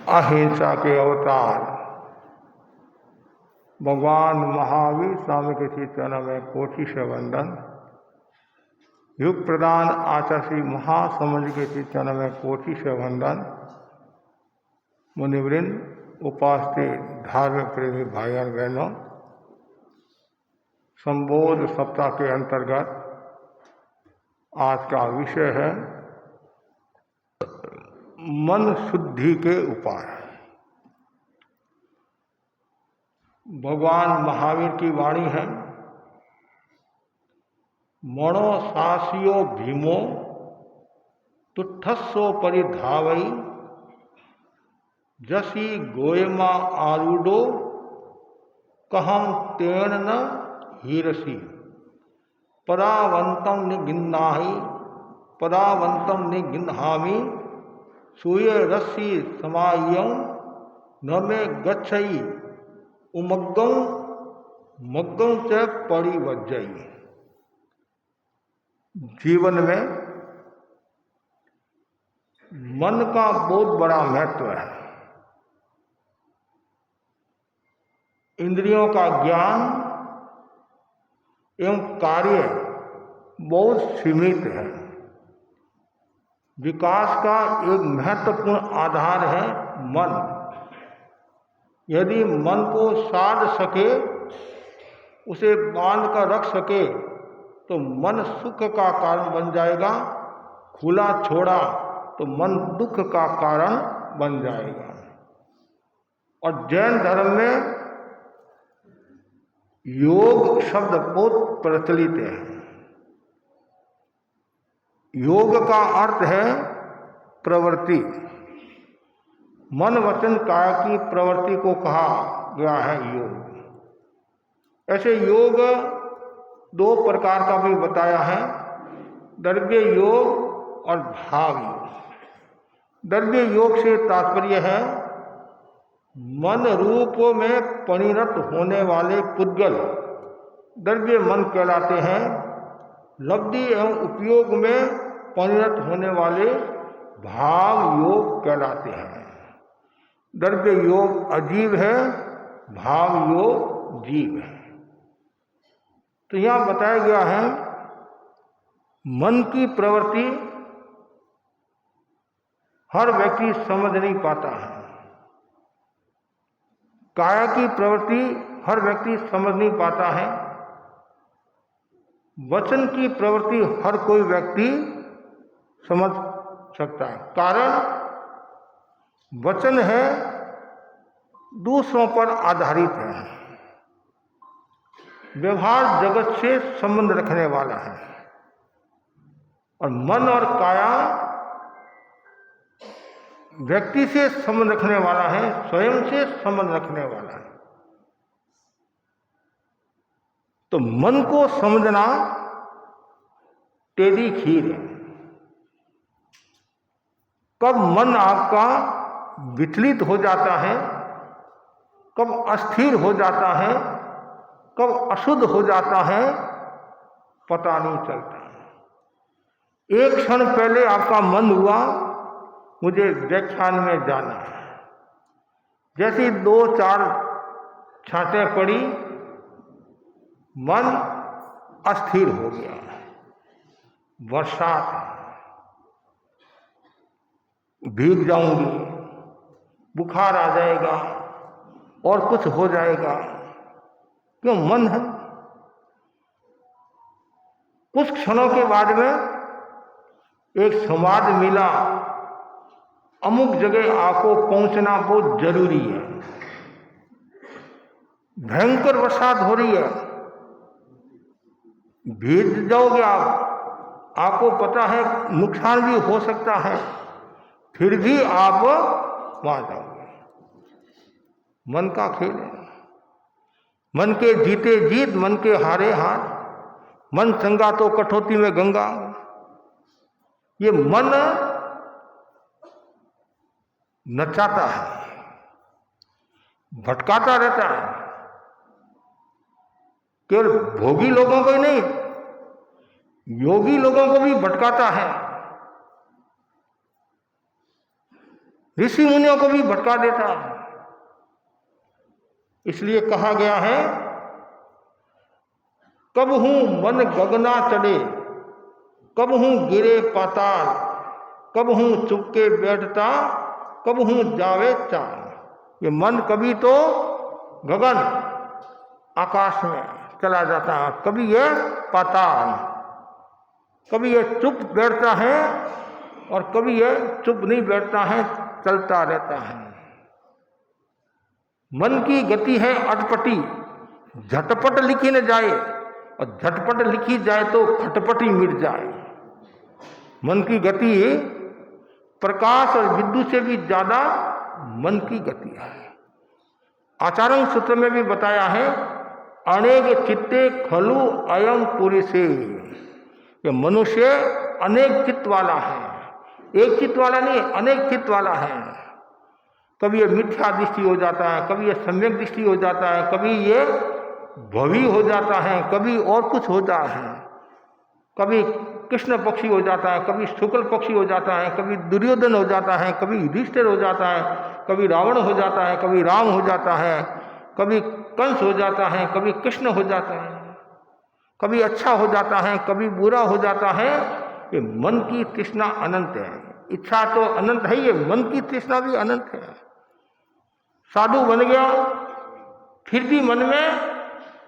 अहिंसा के अवतार भगवान महावीर स्वामी के श्री चरणों में कोटि से वंदन। युग प्रदान आचार्य श्री महासमाज के श्री चरणों में कोटि से वंदन। मुनिवृंद, उपास्थित धार्मिक प्रेमी भाइयों बहनों, संबोध सप्ताह के अंतर्गत आज का विषय है मन शुद्धि के उपाय। भगवान महावीर की वाणी है, मणो सासियो भीमो तुठस्सो परिधावई जसी गोयमा आरूढ़ो कहम तेन न हीरसी परावंतम निगिन्नाहि परावंतम निगिन्हामि सूय रस्सी समायं न मे गच्छई उमग्गं मग्गं च परिवज्जई। जीवन में मन का बहुत बड़ा महत्व है। इंद्रियों का ज्ञान एवं कार्य बहुत सीमित है। विकास का एक महत्वपूर्ण आधार है मन। यदि मन को साध सके, उसे बांध कर रख सके, तो मन सुख का कारण बन जाएगा। खुला छोड़ा तो मन दुख का कारण बन जाएगा। और जैन धर्म में योग शब्द बहुत प्रचलित है। योग का अर्थ है प्रवृत्ति। मन वचन काया की प्रवृत्ति को कहा गया है योग। ऐसे योग दो प्रकार का भी बताया है, द्रव्य योग और भाव योग। द्रव्य योग से तात्पर्य है मन रूप में परिणत होने वाले पुद्गल द्रव्य मन कहलाते हैं। लब्धि एवं उपयोग में परिणत होने वाले भाव योग कहलाते हैं। द्रव्य योग अजीव है, भाव योग जीव है। तो यहाँ बताया गया है मन की प्रवृत्ति हर व्यक्ति समझ नहीं पाता है। काया की प्रवृत्ति हर व्यक्ति समझ नहीं पाता है। वचन की प्रवृत्ति हर कोई व्यक्ति समझ सकता है। कारण वचन है दूसरों पर आधारित है, व्यवहार जगत से संबंध रखने वाला है। और मन और काया व्यक्ति से संबंध रखने वाला है, स्वयं से संबंध रखने वाला है। तो मन को समझना टेढ़ी खीर है। कब मन आपका विचलित हो जाता है, कब अस्थिर हो जाता है, कब अशुद्ध हो जाता है, पता नहीं चलता। एक क्षण पहले आपका मन हुआ मुझे व्याख्यान में जाना है, जैसी 2-4 छाटें पड़ी, मन अस्थिर हो गया। बरसात है, भीग जाऊंगी, बुखार आ जाएगा और कुछ हो जाएगा। क्यों? मन है। कुछ क्षणों के बाद में एक संवाद मिला, अमुक जगह आपको पहुंचना बहुत जरूरी है, भयंकर बरसात हो रही है, भीग जाओगे आप, आपको पता है नुकसान भी हो सकता है, फिर भी आप वहां जाओगे। मन का खेल है। मन के जीते जीत, मन के हारे हार। मन चंगा तो कठौती में गंगा। ये मन नचाता है, भटकाता रहता है। केवल भोगी लोगों को ही नहीं, योगी लोगों को भी भटकाता है। ऋषि मुनियों को भी भटका देता है। इसलिए कहा गया है, कब हूं मन गगना चढ़े, कब हूं गिरे पाताल, कब हूं चुपके बैठता, कब हूं जावे चाल। ये मन कभी तो गगन आकाश में चला जाता है, कभी ये पाताल, कभी ये चुप बैठता है और कभी ये चुप नहीं बैठता है, चलता रहता है। मन की गति है अटपटी, झटपट लिखी न जाए, और झटपट लिखी जाए तो फटपट ही मिट जाए। मन की गति प्रकाश और विद्युत से भी ज्यादा मन की गति है। आचार्य सूत्र में भी बताया है, अनेक चित्ते खलु अयम पुरुषे, ये मनुष्य अनेक चित्त वाला है, एक चित्त वाला नहीं, अनेक चित्त वाला है। कभी ये मिथ्या दृष्टि हो जाता है, कभी ये सम्यक दृष्टि हो जाता है, कभी ये भवी हो जाता है, कभी और कुछ होता है, कभी कृष्ण पक्षी हो जाता है, कभी शुक्ल पक्षी हो जाता है, कभी दुर्योधन हो जाता है, कभी युधिष्ठिर हो जाता है, कभी रावण हो जाता है, कभी राम हो जाता है, कभी कंस हो जाता है, कभी कृष्ण हो जाता है, कभी अच्छा हो जाता है, कभी बुरा हो जाता है। ये मन की तृष्णा अनंत है। इच्छा तो अनंत है, ये मन की तृष्णा भी अनंत है। साधु बन गया, फिर भी मन में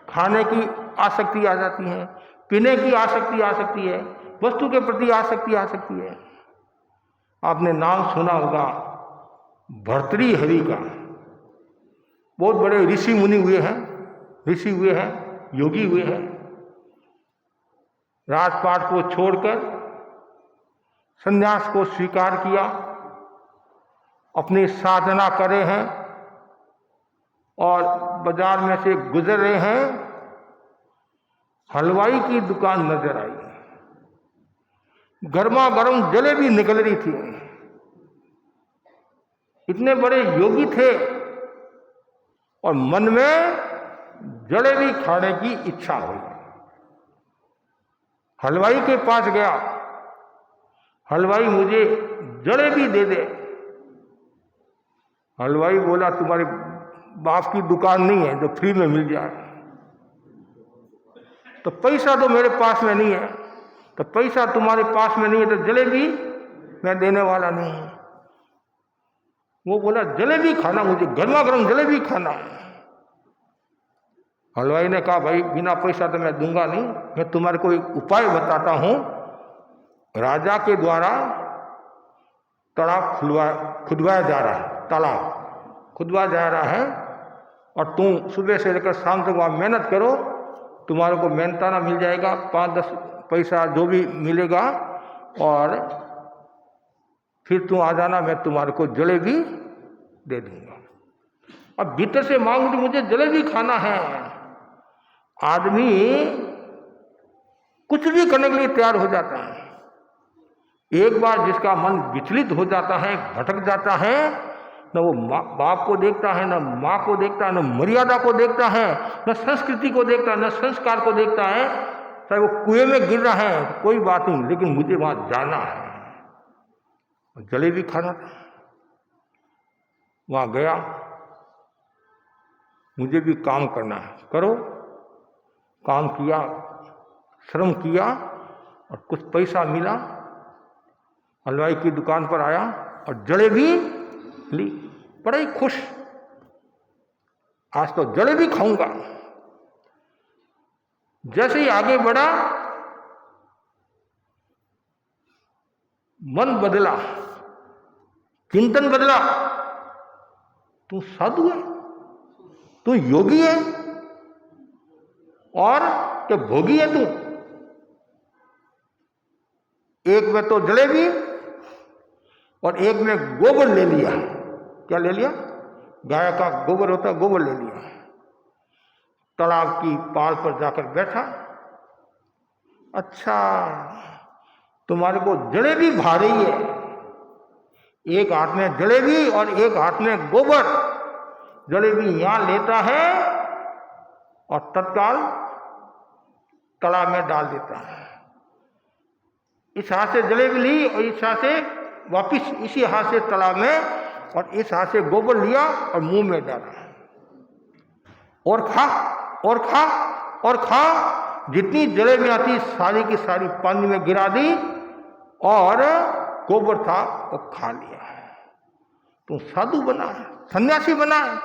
खाने की आसक्ति आ जाती है, पीने की आसक्ति आ सकती है, वस्तु के प्रति आसक्ति आ सकती है। आपने नाम सुना होगा भर्तृहरि का, बहुत बड़े ऋषि मुनि हुए हैं, ऋषि हुए हैं, योगी हुए हैं। राजपाट को छोड़कर संन्यास को स्वीकार किया, अपनी साधना करे हैं और बाजार में से गुजर रहे हैं, हलवाई की दुकान नजर आई, गर्मा गर्म जलेबी निकल रही थी। इतने बड़े योगी थे और मन में जलेबी खाने की इच्छा हुई। हलवाई के पास गया, हलवाई मुझे जलेबी दे दे। हलवाई बोला तुम्हारे बाप की दुकान नहीं है जो फ्री में मिल जाए, तो पैसा तो मेरे पास में नहीं है, तो पैसा तुम्हारे पास में नहीं है तो जलेबी मैं देने वाला नहीं हूं। वो बोला जलेबी खाना, मुझे गर्मा गर्म जलेबी खाना है। हलवाई ने कहा भाई बिना पैसा तो मैं दूंगा नहीं, मैं तुम्हारे को एक उपाय बताता हूं। राजा के द्वारा तालाब खुदवाया जा रहा है, तालाब खुदवाया जा रहा है, और तुम सुबह से लेकर शाम तक वहां मेहनत करो, तुम्हारे को मेहनताना मिल जाएगा, 5-10 पैसा जो भी मिलेगा, और फिर तुम आ जाना, मैं तुम्हारे को जलेबी दे दूंगा। अब भीतर से मांग उठी मुझे जलेबी खाना है। आदमी कुछ भी करने के लिए तैयार हो जाता है। एक बार जिसका मन विचलित हो जाता है, भटक जाता है, न वो बाप को देखता है, न माँ को देखता है, न मर्यादा को देखता है, न संस्कृति को देखता है, न संस्कार को देखता है। चाहे वो कुएं में गिर रहा है कोई बात नहीं, लेकिन मुझे वहां जाना है, जलेबी खाना था। वहां गया, मुझे भी काम करना है, करो। काम किया, श्रम किया और कुछ पैसा मिला। हलवाई की दुकान पर आया और जलेबी ली, बड़ा ही खुश, आज तो जलेबी खाऊंगा। जैसे ही आगे बढ़ा मन बदला, चिंतन बदला, तू साधु है, तू योगी है और क्या भोगी है तू। एक में तो जलेबी और एक में गोबर ले लिया। क्या ले लिया? गाय का गोबर होता है, गोबर ले लिया। तालाब की पाल पर जाकर बैठा। अच्छा, तुम्हारे को जलेबी भा रही है, एक हाथ में जलेबी और एक हाथ में गोबर। जलेबी यहां लेता है और तत्काल तालाब में डाल देता है। इस हाथ से जलेबी ली और इस हाथ से वापिस इसी हाथ से तालाब में और इस हाथ से गोबर लिया और मुंह में डाला, और खा और खा और खा, जितनी जले में आती सारी की सारी पानी में गिरा दी और गोबर था वो खा लिया। तुम साधु बना है, सन्यासी बना है,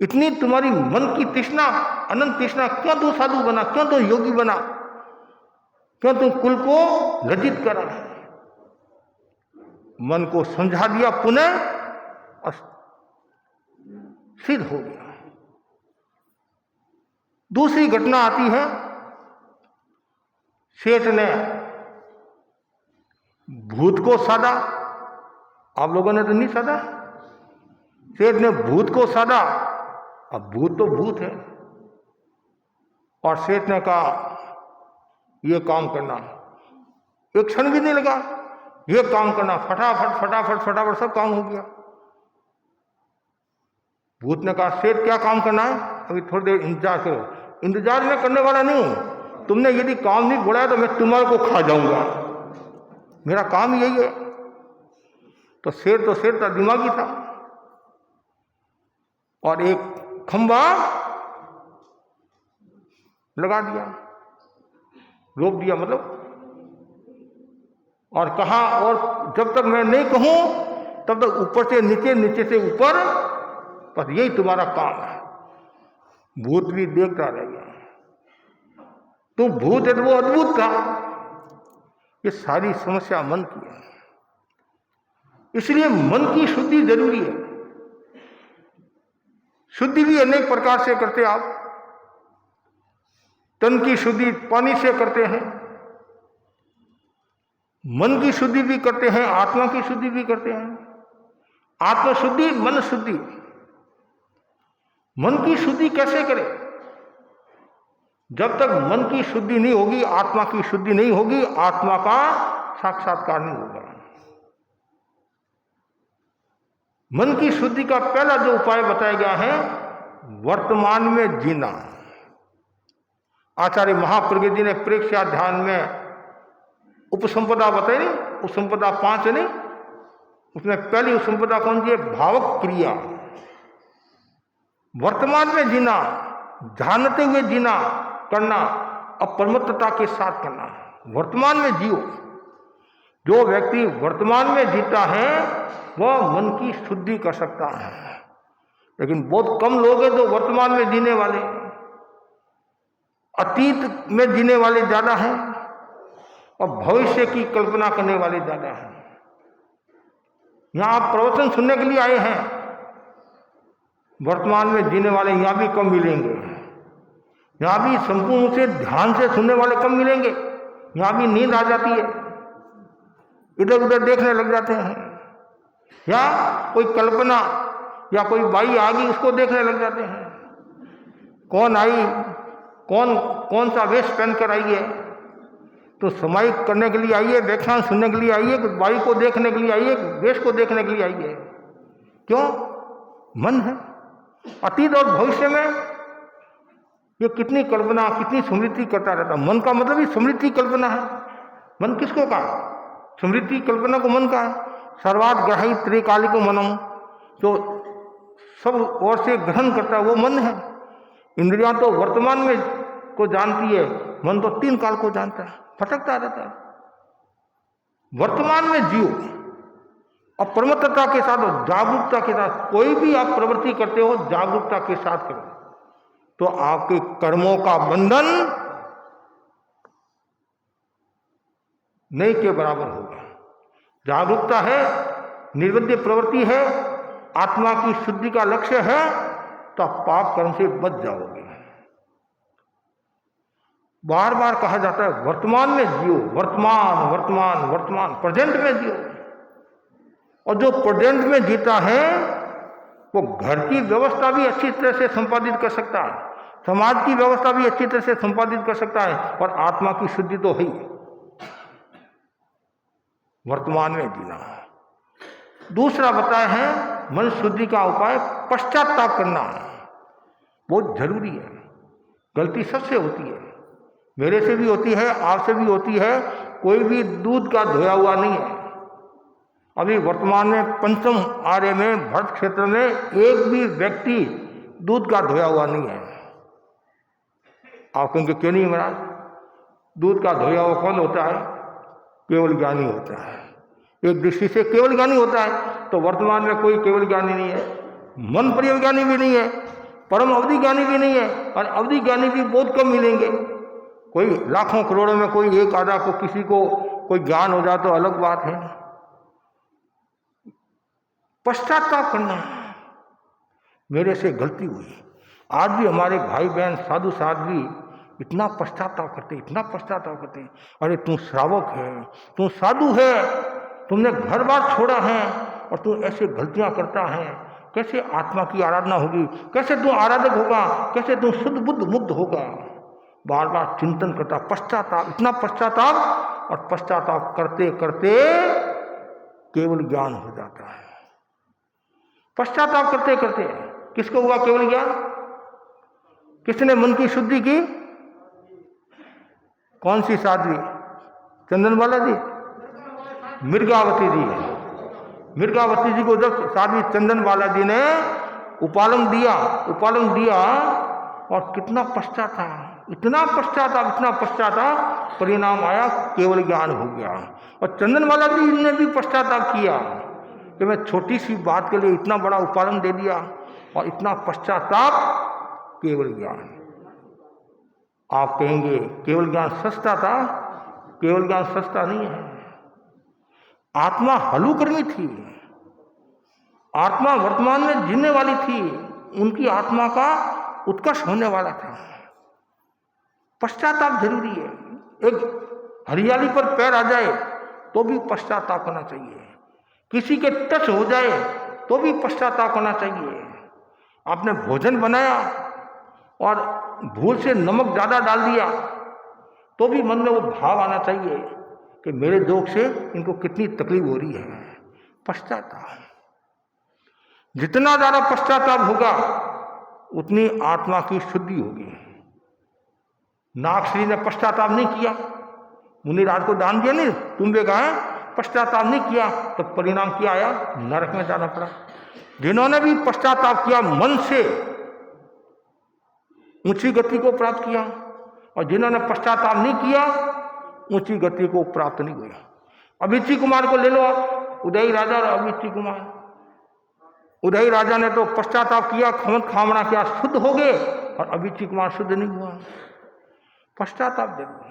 इतनी तुम्हारी मन की तृष्णा, अनंत तृष्णा, क्यों तू साधु बना, क्यों तू योगी बना, क्यों तुम कुल को लज्जित करा। मन को समझा दिया पुनः और सिद्ध हो गया। दूसरी घटना आती है, सेठ ने भूत को साधा। आप लोगों ने तो नहीं साधा, सेठ ने भूत को साधा। अब भूत तो भूत है, और सेठ ने कहा यह काम करना, एक क्षण भी नहीं लगा, यह काम करना, फटाफट फटाफट फटाफट सब काम हो गया। भूत ने कहा सेठ क्या काम करना है, अभी थोड़ी देर इंतजार करो। इंतजार मैं करने वाला नहीं हूं, तुमने यदि काम नहीं बोला तो मैं तुम्हारे को खा जाऊंगा, मेरा काम यही है। तो शेर था, दिमागी था, और एक खंबा लगा दिया, रोक दिया मतलब, और कहा और जब तक मैं नहीं कहूं तब तक ऊपर से नीचे, नीचे से ऊपर, बस यही तुम्हारा काम है। भूत भी देखता रह गया। तो भूत है तो वो अद्भुत था। ये सारी समस्या मन की है, इसलिए मन की शुद्धि जरूरी है। शुद्धि भी अनेक प्रकार से करते आप। तन की शुद्धि पानी से करते हैं, मन की शुद्धि भी करते हैं, आत्मा की शुद्धि भी करते हैं। आत्म शुद्धि, मन शुद्धि। मन की शुद्धि कैसे करें? जब तक मन की शुद्धि नहीं होगी, आत्मा की शुद्धि नहीं होगी, आत्मा का साक्षात्कार नहीं होगा। मन की शुद्धि का पहला जो उपाय बताया गया है, वर्तमान में जीना। आचार्य महाप्रज्ञ जी ने प्रेक्षा ध्यान में उपसंपदा बताई नहीं, उपसंपदा 5 नहीं, उसमें पहली उपसंपदा कौन सी है? भावक क्रिया। वर्तमान में जीना, जानते हुए जीना, करना, अप्रमत्तता के साथ करना। वर्तमान में जियो। जो व्यक्ति वर्तमान में जीता है वह मन की शुद्धि कर सकता है, लेकिन बहुत कम लोग हैं जो वर्तमान में जीने वाले। अतीत में जीने वाले ज्यादा हैं और भविष्य की कल्पना करने वाले ज्यादा हैं। यहां आप प्रवचन सुनने के लिए आए हैं, वर्तमान में जीने वाले यहां भी कम मिलेंगे। यहां भी संपूर्ण से ध्यान से सुनने वाले कम मिलेंगे। यहां भी नींद आ जाती है, इधर उधर देखने लग जाते हैं, या कोई कल्पना या कोई बाई आ गई उसको देखने लग जाते हैं। कौन आई, कौन सा वेश पहन कर आई है, तो समाई करने के लिए आई है, व्याख्यान सुनने के लिए आई है, बाई को देखने के लिए आई है, वेश को देखने के लिए आई है। क्यों? मन है। अतीत और भविष्य में ये कितनी कल्पना, कितनी स्मृति करता रहता। मन का मतलब ही स्मृति कल्पना है। मन किसको कहा? स्मृति कल्पना को मन कहा। सर्वात ग्राही त्रिकालिको मनम, जो सब ओर से ग्रहण करता है वो मन है। इंद्रियां तो वर्तमान में को जानती है, मन तो 3 काल को जानता है, भटकता रहता है। वर्तमान में जियो, और प्रमत्तता के साथ, जागरूकता के साथ। कोई भी आप प्रवृत्ति करते हो जागरूकता के साथ करो, तो आपके कर्मों का बंधन नहीं के बराबर होगा। जागरूकता है, निर्विद्य प्रवृत्ति है, आत्मा की शुद्धि का लक्ष्य है, तो आप पाप कर्म से बच जाओगे। बार बार कहा जाता है वर्तमान में जियो, वर्तमान वर्तमान वर्तमान, प्रेजेंट में जियो। और जो प्रेजेंट में जीता है वो घर की व्यवस्था भी अच्छी तरह से संपादित कर सकता है, समाज की व्यवस्था भी अच्छी तरह से संपादित कर सकता है, और आत्मा की शुद्धि तो है। वर्तमान में जीना। दूसरा बताया है मन शुद्धि का उपाय पश्चाताप करना, बहुत जरूरी है। गलती सबसे होती है, मेरे से भी होती है, आपसे भी होती है। कोई भी दूध का धोया हुआ नहीं है। अभी वर्तमान में पंचम आर्य में भरत क्षेत्र में एक भी व्यक्ति दूध का धोया हुआ नहीं है। आप कहेंगे क्यों नहीं महाराज? दूध का धोया हुआ कौन होता है? केवल ज्ञानी होता है। एक दृष्टि से केवल ज्ञानी होता है। तो वर्तमान में कोई केवल ज्ञानी नहीं है, मन प्रिय ज्ञानी भी नहीं है, परम अवधि ज्ञानी भी नहीं है, और अवधि ज्ञानी भी बहुत कम मिलेंगे। कोई लाखों करोड़ों में कोई एक आधा को किसी को कोई ज्ञान हो जाए तो अलग बात है। पश्चाताप करना, मेरे से गलती हुई। आज भी हमारे भाई बहन साधु साध्वी इतना पश्चाताप करते, इतना पश्चाताप करते। अरे तू श्रावक है, तू साधु है, तुमने घर बार छोड़ा है और तू ऐसे गलतियां करता है, कैसे आत्मा की आराधना होगी, कैसे तू आराधक होगा, कैसे तू शुद्ध बुद्ध मुक्त होगा। बार बार चिंतन करता, पश्चाताप, इतना पश्चाताप, और पश्चाताप करते करते केवल ज्ञान हो जाता है। पश्चाताप करते करते किसको हुआ केवल ज्ञान? किसने मन की शुद्धि की? कौन सी साध्वी? चंदनबाला जी, मृगावती जी। मृगावती जी को जब साध्वी चंदनबाला जी ने उपालंग दिया और कितना पश्चाताप, इतना पश्चाताप, परिणाम आया केवल ज्ञान हो गया। और चंदनबाला जी ने भी पश्चाताप किया कि मैं छोटी सी बात के लिए इतना बड़ा उपालन दे दिया, और इतना पश्चाताप, केवल ज्ञान। आप कहेंगे केवल ज्ञान सस्ता था? केवल ज्ञान सस्ता नहीं है। आत्मा हलू करनी थी, आत्मा वर्तमान में जीने वाली थी, उनकी आत्मा का उत्कर्ष होने वाला था। पश्चाताप जरूरी है। एक हरियाली पर पैर आ जाए तो भी पश्चाताप करना चाहिए, किसी के टच हो जाए तो भी पश्चाताप करना चाहिए। आपने भोजन बनाया और भूल से नमक ज़्यादा डाल दिया तो भी मन में वो भाव आना चाहिए कि मेरे दोष से इनको कितनी तकलीफ हो रही है। पश्चाताप, जितना ज़्यादा पश्चाताप होगा उतनी आत्मा की शुद्धि होगी। नागश्री ने पश्चाताप नहीं किया, मुनिराज को दान दिया नहीं, तुम भी कहा पश्चाताप नहीं किया तो परिणाम क्या आया? नरक में जाना पड़ा। जिन्होंने भी पश्चाताप किया मन से ऊंची गति को प्राप्त किया, और जिन्होंने पश्चाताप नहीं किया ऊंची गति को प्राप्त नहीं हुआ। अभिची कुमार को ले लो, उदयी राजा और अभिची कुमार। उदयी राजा ने तो पश्चाताप किया, खमत खामना किया, शुद्ध हो गए, और अभिची कुमार शुद्ध नहीं हुआ। पश्चाताप देखो,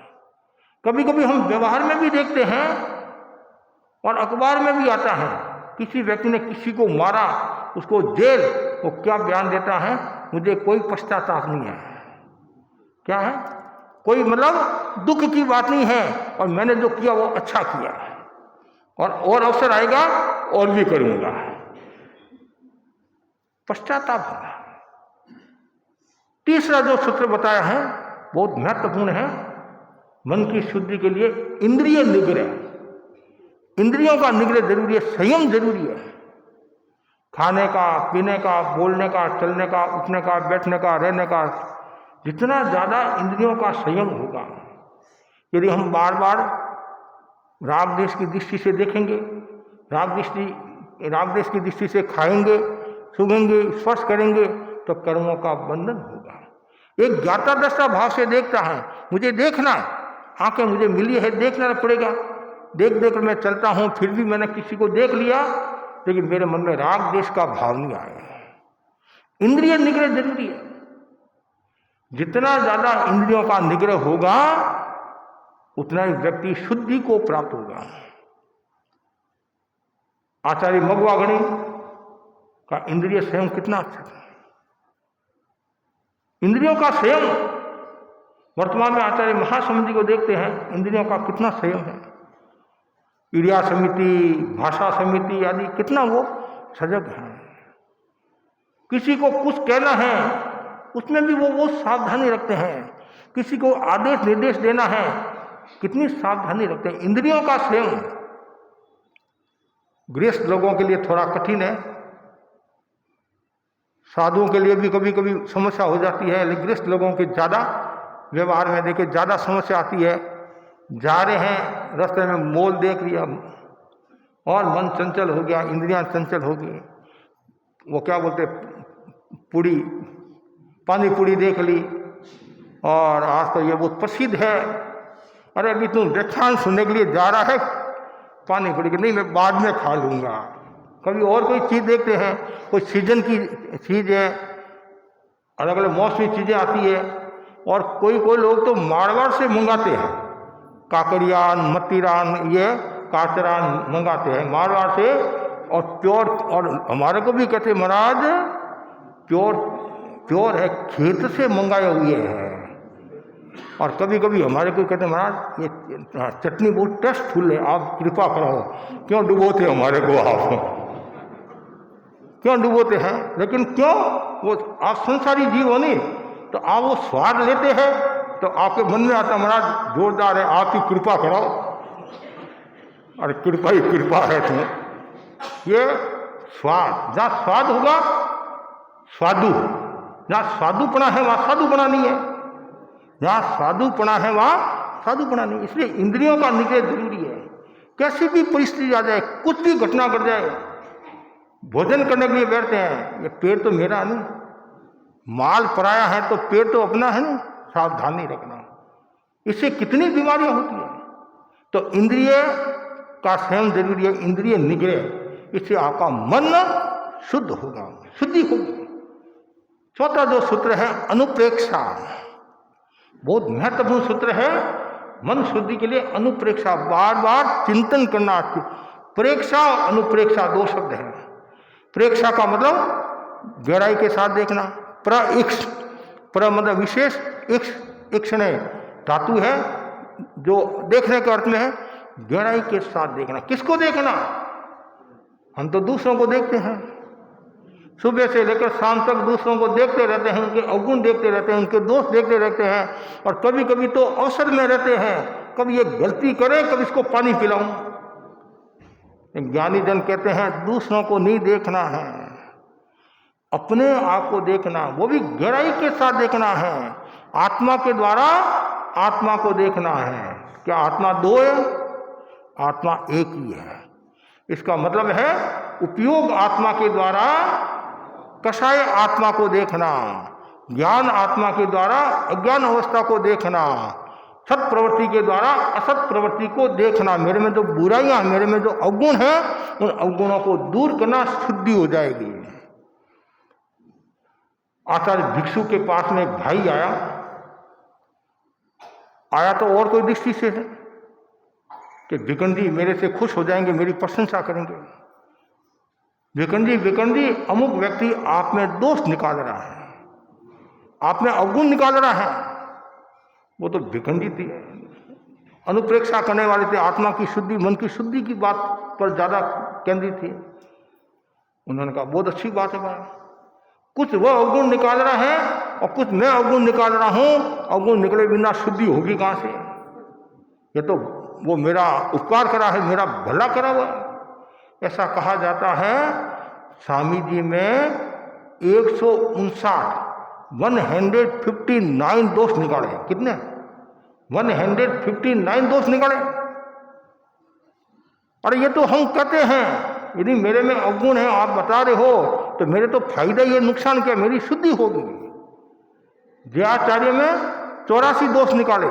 कभी कभी हम व्यवहार में भी देखते हैं और अखबार में भी आता है, किसी व्यक्ति ने किसी को मारा, उसको जेल, वो क्या बयान देता है? मुझे कोई पश्चाताप नहीं है। क्या है? कोई मतलब दुख की बात नहीं है, और मैंने जो किया वो अच्छा किया, और अवसर आएगा और भी करूंगा। पश्चाताप होगा। तीसरा जो सूत्र बताया है बहुत महत्वपूर्ण है मन की शुद्धि के लिए, इंद्रिय निग्रह। इंद्रियों का निग्रह जरूरी है, संयम जरूरी है। खाने का, पीने का, बोलने का, चलने का, उठने का, बैठने का, रहने का, जितना ज़्यादा इंद्रियों का संयम होगा, यदि हम बार बार राग देश की दृष्टि से देखेंगे, राग देश की दृष्टि से खाएंगे, सूंघेंगे, स्पर्श करेंगे, तो कर्मों का बंधन होगा। एक ज्ञाता दृष्टा भाव से देखता है, मुझे देखना, आंखें मुझे मिली है, देखना पड़ेगा। देख देख कर मैं चलता हूँ, फिर भी मैंने किसी को देख लिया, लेकिन मेरे मन में राग देश का भाव नहीं आया। इंद्रिय निग्रह जरूरी है। जितना ज्यादा इंद्रियों का निग्रह होगा उतना ही व्यक्ति शुद्धि को प्राप्त होगा। आचार्य मगवागणी का इंद्रिय संयम कितना अच्छा था। इंद्रियों का संयम, वर्तमान में आचार्य महासमुद्र को देखते हैं, इंद्रियों का कितना संयम है। क्रिया समिति, भाषा समिति आदि कितना वो सजग है। किसी को कुछ कहना है उसमें भी वो सावधानी रखते हैं। किसी को आदेश निर्देश देना है, कितनी सावधानी रखते हैं। इंद्रियों का संयम गृहस्थ लोगों के लिए थोड़ा कठिन है, साधुओं के लिए भी कभी कभी समस्या हो जाती है, लेकिन गृहस्थ लोगों के ज़्यादा व्यवहार में देखे ज़्यादा समस्या आती है। जा रहे हैं, रास्ते में मोल देख लिया, और मन चंचल हो गया, इंद्रियां चंचल हो गई। वो क्या बोलते, पूड़ी, पानी पूड़ी देख ली, और आज तो ये बहुत प्रसिद्ध है, अरे अभी तुम व्याख्यान सुनने के लिए जा रहा है, पानी पूड़ी की नहीं, मैं बाद में खा लूँगा। कभी और कोई चीज़ देखते हैं, कोई सीजन की चीज़ है, अलग अलग मौसमी चीज़ें आती है, और कोई कोई लोग तो मारवाड़ से मंगाते हैं, काकरियान, मतीरान, ये काचरान मंगाते हैं मारवाड़ से, और प्योर, और हमारे को भी कहते महाराज प्योर प्योर है, खेत से मंगाए हुए हैं। और कभी कभी हमारे को कहते महाराज ये चटनी बहुत टेस्टफुल है, आप कृपा करो। क्यों डुबोते हमारे को आप, क्यों डुबोते हैं? लेकिन क्यों, वो आप संसारी जीव हो नहीं, तो आप वो स्वाद लेते हैं तो आपके मन में आता महाराज जोरदार है, आपकी कृपा करो। अरे कृपा ही कृपा है तुम। ये स्वाद, जहाँ स्वाद होगा साधु, जहाँ साधुपना है वहाँ साधुपना नहीं है, जहाँ साधुपना है वहाँ साधुपना नहीं। इसलिए इंद्रियों का निग्रह जरूरी है। कैसी भी परिस्थिति आ जाए, कुछ भी घटना घट जाए, भोजन करने के लिए बैठते हैं, ये पेट तो मेरा नहीं, माल पराया है तो पेट तो अपना है नहीं, सावधानी रखना। इससे कितनी बीमारियां होती हैं। तो इंद्रिय का संयम जरूरी है, इंद्रिय निग्रह। इससे आपका मन शुद्ध होगा, शुद्धि होगी। चौथा जो सूत्र है अनुप्रेक्षा, बहुत महत्वपूर्ण सूत्र है मन शुद्धि के लिए। अनुप्रेक्षा, बार बार चिंतन करना। प्रेक्षा और अनुप्रेक्षा दो शब्द हैं। प्रेक्षा का मतलब गहराई के साथ देखना, प्रइक्ष, प्र मतलब विशेष, इक्षण धातु है जो देखने के अर्थ में है, गहराई के साथ देखना। किसको देखना? हम तो दूसरों को देखते हैं, सुबह से लेकर शाम तक दूसरों को देखते रहते हैं, उनके अवगुण देखते रहते हैं, उनके दोष देखते रहते हैं, और कभी कभी तो अवसर में रहते हैं, कभी ये गलती करे, कभी इसको पानी पिलाऊं। ज्ञानी जन कहते हैं दूसरों को नहीं देखना है, अपने आप को देखना, वो भी गहराई के साथ देखना है। आत्मा के द्वारा आत्मा को देखना है। क्या आत्मा दो है? आत्मा एक ही है। इसका मतलब है उपयोग आत्मा के द्वारा कषाय आत्मा को देखना, ज्ञान आत्मा के द्वारा अज्ञान अवस्था को देखना, सत प्रवृत्ति के द्वारा असत प्रवृत्ति को देखना। मेरे में जो बुराइयां, मेरे में जो अवगुण है, उन अवगुणों को दूर करना, शुद्धि हो जाएगी। आचार्य भिक्षु के पास में एक भाई आया तो और कोई दृष्टि से है कि भिकंडी मेरे से खुश हो जाएंगे, मेरी प्रशंसा करेंगे। भिकंडी अमुक व्यक्ति आप में दोष निकाल रहा है, आप में अवगुण निकाल रहा है। वो तो भिकंडी थी, अनुप्रेक्षा करने वाले थे, आत्मा की शुद्धि, मन की शुद्धि की बात पर ज्यादा केंद्रित थी। उन्होंने कहा बहुत अच्छी बात है भाई, कुछ वह अवगुण निकाल रहा है और कुछ मैं अवगुण निकाल रहा हूं। अवगुण निकले बिना शुद्धि होगी कहां से? ये तो वो मेरा उपकार करा है, मेरा भला करा हुआ। ऐसा कहा जाता है स्वामी जी में 159 दोष निकाले। कितने? 159 दोष निकाले। अरे ये तो हम कहते हैं, यदि मेरे में अवगुण है, आप बता रहे हो, तो मेरे तो फायदा ये, नुकसान क्या? मेरी शुद्धि होगी। जयाचार्य में 84 दोष निकाले,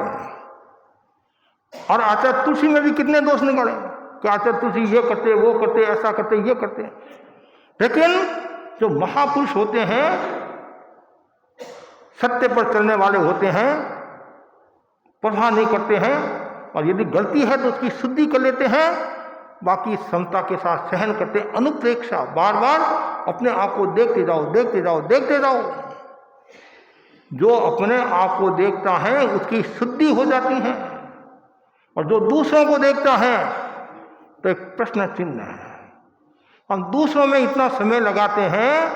और आचार्य तुलसी में भी कितने दोष निकाले कि आचार्य तुलसी ये करते, वो करते, ऐसा करते, ये करते। लेकिन जो महापुरुष होते हैं, सत्य पर चलने वाले होते हैं, परवाह नहीं करते हैं, और यदि गलती है तो उसकी शुद्धि कर लेते हैं, बाकी समता के साथ सहन करते। अनुप्रेक्षा, बार बार अपने आप को देखते जाओ, देखते जाओ, देखते जाओ। जो अपने आप को देखता है उसकी शुद्धि हो जाती है, और जो दूसरों को देखता है तो एक प्रश्न चिन्ह है। हम दूसरों में इतना समय लगाते हैं,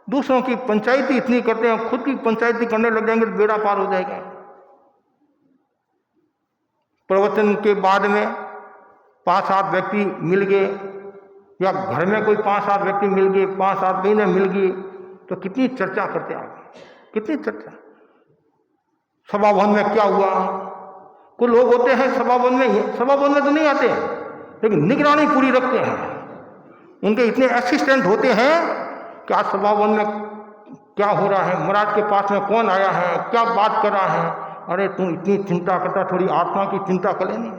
दूसरों की पंचायती इतनी करते हैं, खुद की पंचायती करने लग जाएंगे तो बेड़ा पार हो जाएगा। प्रवचन के बाद में 5-7 व्यक्ति मिल गए, या घर में कोई 5-7 व्यक्ति मिल गए, 5-7 महीने मिल गए, तो कितनी चर्चा करते आप, कितनी चर्चा। सभाभवन में क्या हुआ? कुछ लोग होते हैं सभाभवन में तो नहीं आते, लेकिन निगरानी पूरी रखते हैं। उनके इतने असिस्टेंट होते हैं कि आज सभा भवन में क्या हो रहा है, महाराज के पास में कौन आया है, क्या बात कर रहा है। अरे तू इतनी चिंता करता, थोड़ी आत्मा की चिंता कर लेनी,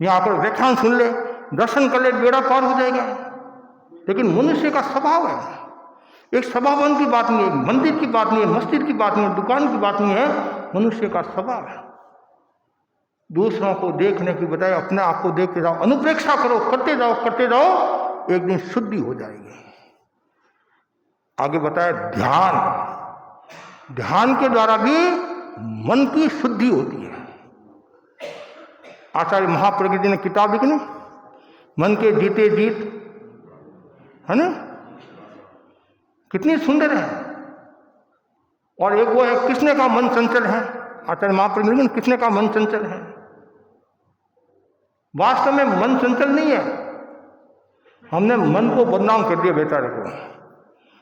यहाँ आकर व्याख्यान सुन ले, दर्शन कर ले, बेड़ा पार हो जाएगा। लेकिन मनुष्य का स्वभाव है, एक सभा भवन की बात नहीं है, मंदिर की बात नहीं है, मस्जिद की बात नहीं है, दुकान की बात नहीं है, मनुष्य का स्वभाव है। दूसरों को देखने की बजाय अपने आप को देखते जाओ, अनुप्रेक्षा करो, करते जाओ, एक दिन शुद्धि हो जाएगी। आगे बताया ध्यान, ध्यान के द्वारा भी मन की शुद्धि होती है। आचार्य महाप्रज्ञ ने किताब लिखी ना, मन के जीते जीत, है ना, कितनी सुंदर है। और एक वो है किसने का मन चंचल है, आचार्य महाप्रज्ञ ने किसने का मन चंचल है। वास्तव में मन चंचल नहीं है, हमने मन को बदनाम कर दिया बेचारे को।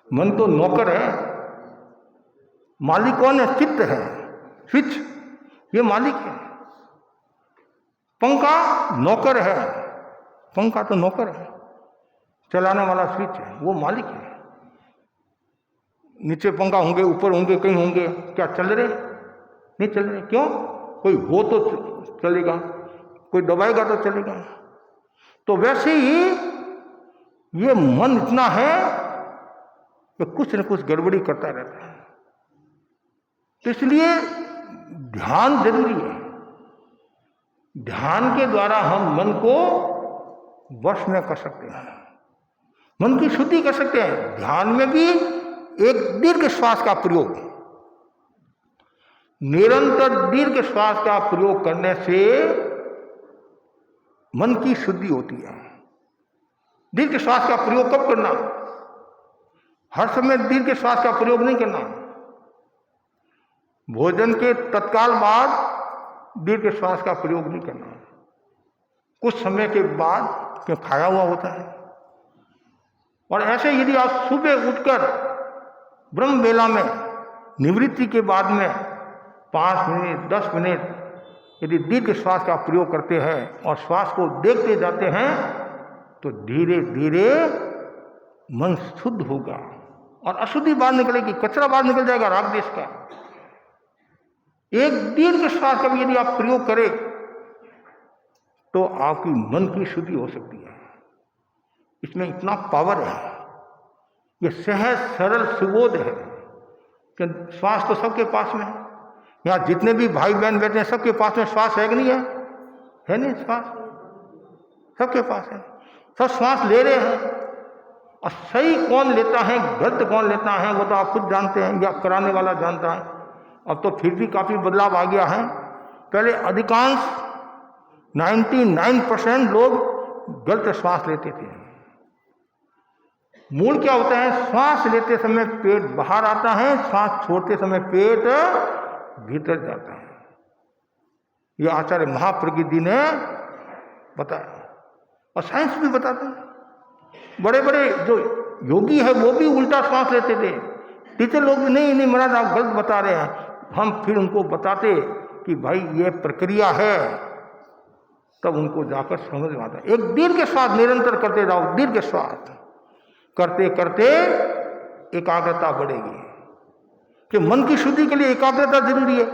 मन तो नौकर है, मालिक कौन है, चित्त है, स्विच ये मालिक है। पंखा नौकर है, पंखा तो नौकर है, चलाने वाला स्विच है, वो मालिक है। नीचे पंखा होंगे, ऊपर होंगे, कहीं होंगे, क्या चल रहे, नहीं चल रहे, क्यों, कोई हो तो चलेगा, कोई दबाएगा तो चलेगा। तो वैसे ही ये मन इतना है कि कुछ न कुछ गड़बड़ी करता रहता है। तो इसलिए ध्यान जरूरी है। ध्यान के द्वारा हम मन को वश में कर सकते हैं, मन की शुद्धि कर सकते हैं। ध्यान में भी एक दीर्घ श्वास का प्रयोग, निरंतर दीर्घ श्वास का प्रयोग करने से मन की शुद्धि होती है। दीर्घ श्वास का प्रयोग कब करना, हर समय दीर्घ श्वास का प्रयोग नहीं करना। भोजन के तत्काल बाद दीर्घ श्वास का प्रयोग नहीं करना, कुछ समय के बाद, क्यों खाया हुआ होता है। और ऐसे यदि आप सुबह उठकर ब्रह्म वेला में निवृत्ति के बाद में 5 मिनट 10 मिनट यदि दीर्घ श्वास का प्रयोग करते हैं और श्वास को देखते जाते हैं तो धीरे धीरे मन शुद्ध होगा और अशुद्धि बाहर निकलेगी, कचरा बाहर निकल जाएगा राग देश का। एक दीर्घ श्वास का भी यदि आप प्रयोग करें तो आपकी मन की शुद्धि हो सकती है। इसमें इतना पावर है, ये सहज सरल सुबोध है कि श्वास तो सबके पास में है। यहाँ जितने भी भाई बहन बैठे हैं सबके पास में श्वास है कि नहीं है, है नहीं, श्वास सबके पास है, सब श्वास ले रहे हैं। और सही कौन लेता है, गलत कौन लेता है, वो तो आप खुद जानते हैं या कराने वाला जानता है। अब तो फिर भी काफी बदलाव आ गया है। पहले अधिकांश 99% लोग गलत श्वास लेते थे। मूल क्या होता है, श्वास लेते समय पेट बाहर आता है, श्वास छोड़ते समय पेट भीतर जाता है। यह आचार्य महाप्रज्ञ जी ने बताया और साइंस भी बताते हैं। बड़े बड़े जो योगी है वो भी उल्टा श्वास लेते थे। टीचर लोग भी नहीं महाराज आप गलत बता रहे हैं। हम फिर उनको बताते कि भाई ये प्रक्रिया है, तब उनको जाकर समझ में आता है। एक दीर्घ श्वास निरंतर करते जाओ, दीर्घ श्वास करते करते एकाग्रता बढ़ेगी। कि मन की शुद्धि के लिए एकाग्रता जरूरी है।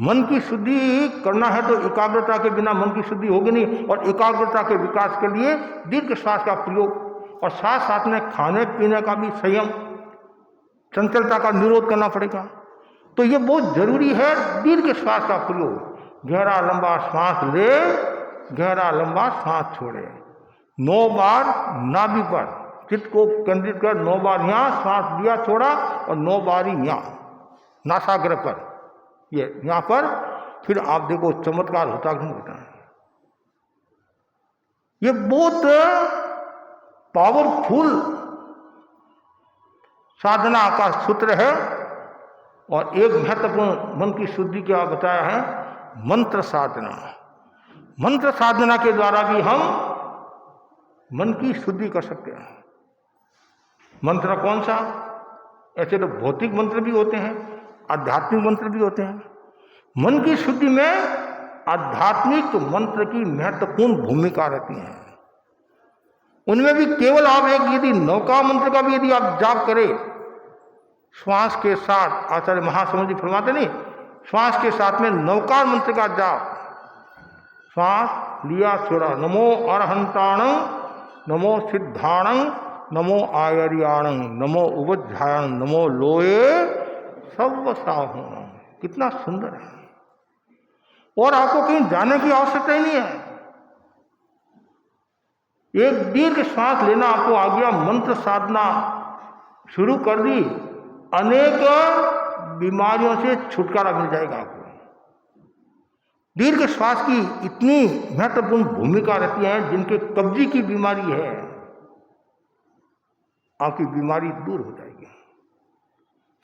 मन की शुद्धि करना है तो एकाग्रता के बिना मन की शुद्धि होगी नहीं। और एकाग्रता के विकास के लिए दीर्घ श्वास का प्रयोग और साथ साथ में खाने पीने का भी संयम, चंचलता का निरोध करना पड़ेगा। तो ये बहुत जरूरी है दीर्घ श्वास का प्रयोग। गहरा लंबा श्वास ले, गहरा लंबा श्वास छोड़े। 9 बार नाभि पर चित्त को केंद्रित कर, 9 बार यहाँ श्वास लिया छोड़ा और 9 बार ही यहाँ नासाग्र पर, ये यहाँ पर। फिर आप देखो चमत्कार होता कि नहीं होता है। ये बहुत पावरफुल साधना का सूत्र है। और एक महत्वपूर्ण मन की शुद्धि क्या बताया है, मंत्र साधना। मंत्र साधना के द्वारा भी हम मन की शुद्धि कर सकते हैं। मंत्र कौन सा, ऐसे तो भौतिक मंत्र भी होते हैं, आध्यात्मिक मंत्र भी होते हैं। मन की शुद्धि में आध्यात्मिक मंत्र की महत्वपूर्ण भूमिका रहती है। उनमें भी केवल आप एक यदि नौका मंत्र का भी यदि आप जाप करें श्वास के साथ, आचार्य महासमुद्र जी फरमाते नहीं, श्वास के साथ में नौकार मंत्र का जाप, श्वास लिया छोड़ा, नमो अरहंताणं, नमो सिद्धाणं, नमो आयर्याणं, नमो उपध्यायणं, नमो लोये सर्वसाहुणं। कितना सुंदर है। और आपको कहीं जाने की आवश्यकता ही नहीं है। एक दीर्घ श्वास लेना आपको आ गया, मंत्र साधना शुरू कर दी, अनेक बीमारियों से छुटकारा मिल जाएगा आपको। दीर्घ श्वास की इतनी महत्वपूर्ण भूमिका रहती है। जिनके कब्जी की बीमारी है, आपकी बीमारी दूर हो जाएगी।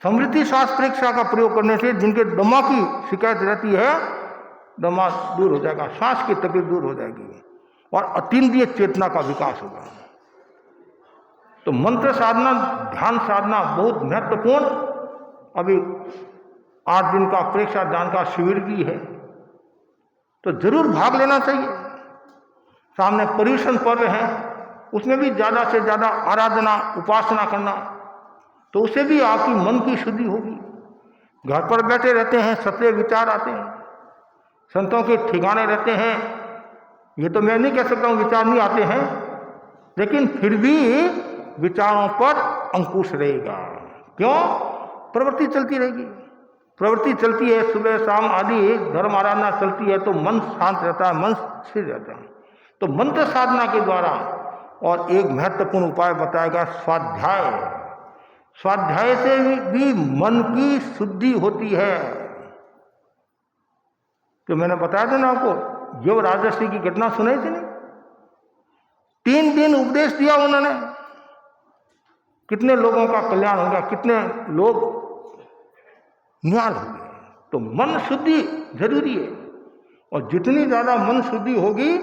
समृद्धि श्वास परीक्षा का प्रयोग करने से जिनके दमा की शिकायत रहती है, दमा दूर हो जाएगा, श्वास की तकलीफ दूर हो जाएगी और अतीन्द्रिय चेतना का विकास होगा। तो मंत्र साधना, ध्यान साधना बहुत महत्वपूर्ण। अभी 8 दिन का परीक्षा ध्यान का शिविर भी है, तो जरूर भाग लेना चाहिए। सामने पर्युषण पर्व है, उसमें भी ज़्यादा से ज़्यादा आराधना उपासना करना, तो उससे भी आपकी मन की शुद्धि होगी। घर पर बैठे रहते हैं, सत्य विचार आते हैं, संतों के ठिकाने रहते हैं। ये तो मैं नहीं कह सकता हूँ विचार नहीं आते हैं, लेकिन फिर भी विचारों पर अंकुश रहेगा। क्यों? प्रवृत्ति चलती रहेगी। प्रवृत्ति चलती है, सुबह शाम आदि धर्म आराधना चलती है, तो मन शांत रहता है, मन स्थिर रहता है। तो मंत्र साधना के द्वारा, और एक महत्वपूर्ण उपाय बताएगा स्वाध्याय। स्वाध्याय से भी मन की शुद्धि होती है। तो मैंने बताया था ना आपको, जो राजर्षि की घटना सुनाई थी ना, 3 दिन उपदेश दिया उन्होंने, कितने लोगों का कल्याण हो गया, कितने लोग निहाल हो गए। तो मन शुद्धि जरूरी है, और जितनी ज्यादा मन शुद्धि होगी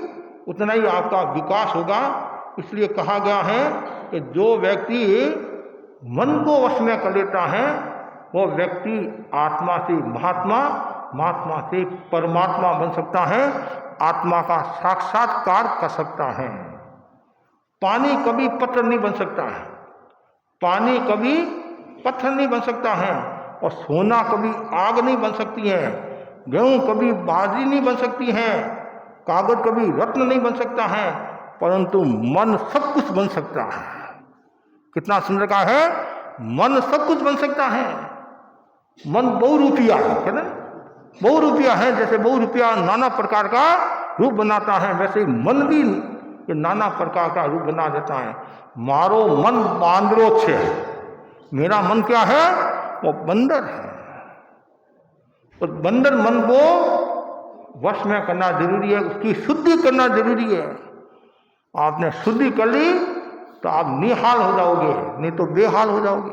उतना ही आपका विकास होगा। इसलिए कहा गया है कि जो व्यक्ति मन को वश में कर लेता है, वो व्यक्ति आत्मा से महात्मा, महात्मा से परमात्मा बन सकता है, आत्मा का साक्षात्कार कर सकता है। पानी कभी पत्थर नहीं बन सकता है, पानी कभी पत्थर नहीं बन सकता है, और सोना कभी आग नहीं बन सकती है, गेहूं कभी बाजरी नहीं बन सकती है, कागज कभी रत्न नहीं बन सकता है, परंतु मन सब कुछ बन सकता है। कितना सुंदर कहा है, मन सब कुछ बन सकता है। मन बहुरूपिया है ना, बहुरूपिया है। जैसे बहुरूपिया नाना प्रकार का रूप बनाता है, वैसे ही मन भी ये नाना प्रकार का रूप बना देता है। मारो मन बांदरो छे, मेरा मन क्या है? वो बंदर है। तो बंदर मन को वश में करना जरूरी है, उसकी शुद्धि करना जरूरी है। आपने शुद्धि कर ली तो आप निहाल हो जाओगे, नहीं तो बेहाल हो जाओगे।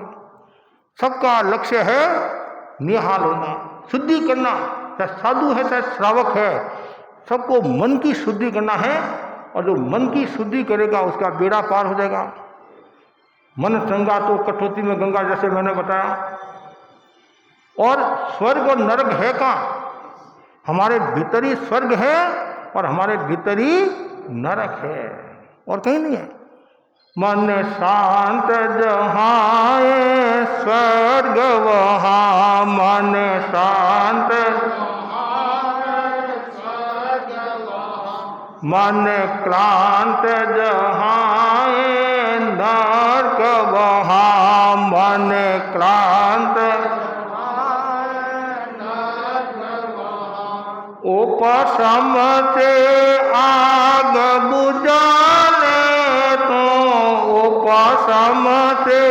सबका लक्ष्य है निहाल होना, शुद्धि करना। चाहे साधु है चाहे श्रावक है, सबको मन की शुद्धि करना है, और जो मन की शुद्धि करेगा उसका बेड़ा पार हो जाएगा। मन चंगा तो कठौती में गंगा, जैसे मैंने बताया। और स्वर्ग और नरक है कहाँ? हमारे भीतर ही स्वर्ग है और हमारे भीतर ही नरक है, और कहीं नहीं है। मन शांत जहाँ स्वर्ग वहाँ, मन शांत मन क्रांत जहाँ नरक वहाँ, मन क्रांत उपशम से आग बुझा ले तो, उपशम से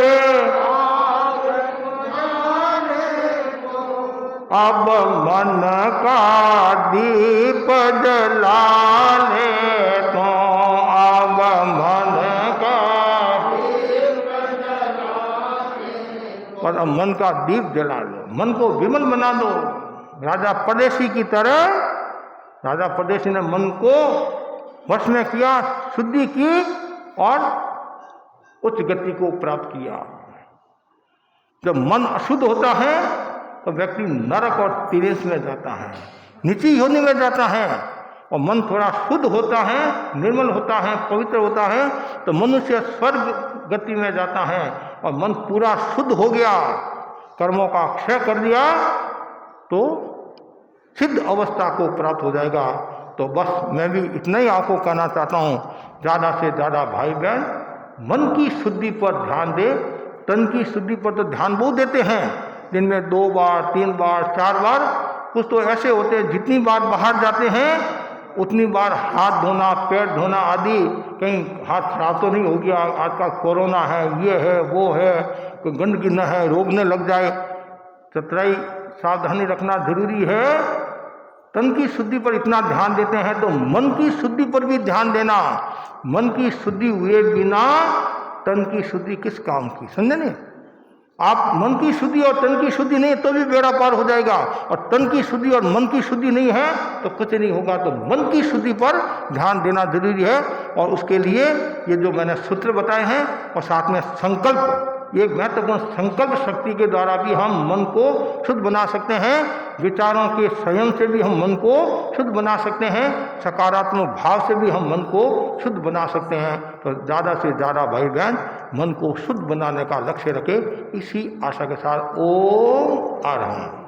अब मन का दीप जला ले तो, अब मन का दीप जला ले, और अब मन का दीप जला लो, मन को विमल बना दो। राजा परदेशी की तरह, राजा परदेशी ने मन को वश में किया, शुद्धि की और उच्च गति को प्राप्त किया। जब मन अशुद्ध होता है तो व्यक्ति नरक और तिरेस में जाता है। नीची योनि में जाता है और मन थोड़ा शुद्ध होता है, निर्मल होता है, पवित्र होता है, तो मनुष्य स्वर्ग गति में जाता है। और मन पूरा शुद्ध हो गया, कर्मों का क्षय कर दिया, तो सिद्ध अवस्था को प्राप्त हो जाएगा। तो बस मैं भी इतना ही आपको कहना चाहता हूँ, ज़्यादा से ज़्यादा भाई बहन मन की शुद्धि पर ध्यान दे। तन की शुद्धि पर तो ध्यान बहुत देते हैं, दिन में 2 बार 3 बार 4 बार। कुछ तो ऐसे होते हैं जितनी बार बाहर जाते हैं उतनी बार हाथ धोना, पैर धोना आदि, कहीं हाथ खराब तो नहीं हो गया, आज का कोरोना है, ये है, वो है, कोई गंदगी न है, रोग न लग जाए। चतुराई सावधानी रखना जरूरी है। तन की शुद्धि पर इतना ध्यान देते हैं तो मन की शुद्धि पर भी ध्यान देना। मन की शुद्धि हुए बिना तन की शुद्धि किस काम की, समझे नहीं? आप मन की शुद्धि और तन की शुद्धि नहीं तो भी बेड़ा पार हो जाएगा, और तन की शुद्धि और मन की शुद्धि नहीं है तो कुछ नहीं होगा। तो मन की शुद्धि पर ध्यान देना जरूरी है। और उसके लिए ये जो मैंने सूत्र बताए हैं और साथ में संकल्प, ये महत्वपूर्ण संकल्प शक्ति के द्वारा भी हम मन को शुद्ध बना सकते हैं। विचारों के संयम से भी हम मन को शुद्ध बना सकते हैं। सकारात्मक भाव से भी हम मन को शुद्ध बना सकते हैं। तो ज़्यादा से ज़्यादा भाई बहन मन को शुद्ध बनाने का लक्ष्य रखें। इसी आशा के साथ ओम आ रहा हूँ।